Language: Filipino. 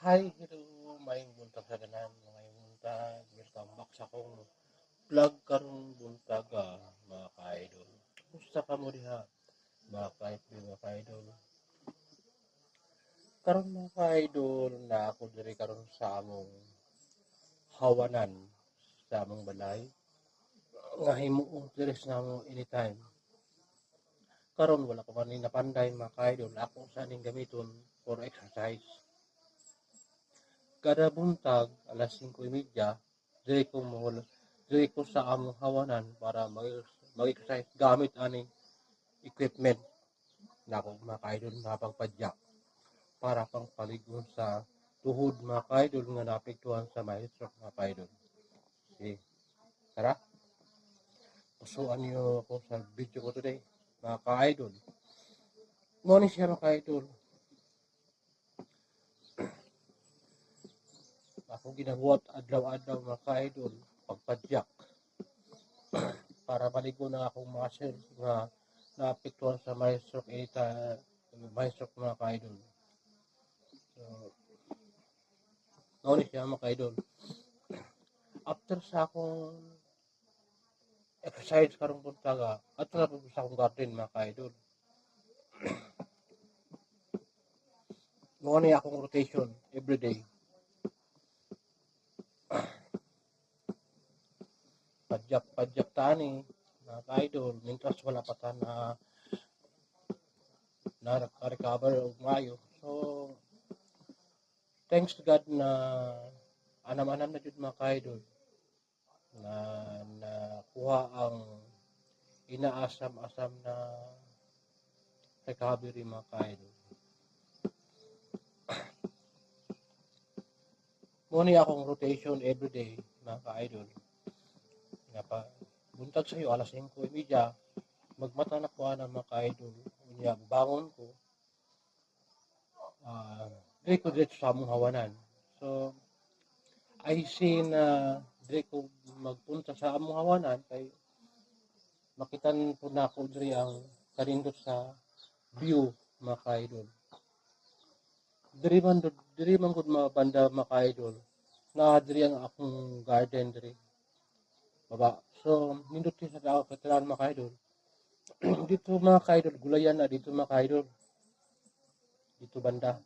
Hi, hello, may buntag sa ganan, may buntag, welcome back sa akong vlog karong buntag, mga ka-idol. Kumusta ka mo diha, mga ka-idol? Karon mga ka-idol na ako diri karon sa among hawanan sa among balay. Nga himuon diri sa among anytime. Karon wala ko man ni napanday mga ka-idol, ako sa ning gamiton for exercise. Kada buntag, alas 5:30, diri ko sa among hawanan para mag-exercise gamit aning equipment na ako mga ka-idol na pagpadyak para pang paligon sa tuhod mga ka-idol nga naapektuhan sa may stroke mga ka-idol. Sige, tara, pusuan niyo ako sa video ko today mga ka-idol. Muna siya mga ka-idol. Ako ginabuhat adlaw-adlaw mga ka-idol pagpadyak para maligo na akong muscle nga naapektuhan sa may stroke mga ka-idol. So, muna siya mga ka-idol. After sa akong exercise karong buntaga at na po sa akong garden mga ka-idol. Muna niya akong rotation every day. Padyak tani mga ka-idol mintas wala pa ta na recover og maayo. So thanks to God na anam-anam na jud mga ka-idol na nakuha ang inaasam-asam na recovery mga ka-idol. Muna akong rotation every day mga ka-idol. Nga pa, buntag sa iyo alas 5:30, magmata na ko na mga ka-idol. Unya, bangon ko, diri ko dito sa among hawanan. So, I see na diri ko magpunta sa among hawanan kay makitan po na ako diri ang kanindot sa view mga ka-idol. Diri man gud mga banda mga ka-idol. Na diri ang akong garden diri. Baba. So, nindot sa tao katilaan mga ka-idol. Dito mga ka-idol, gulayan na dito mga ka-idol. Dito banda.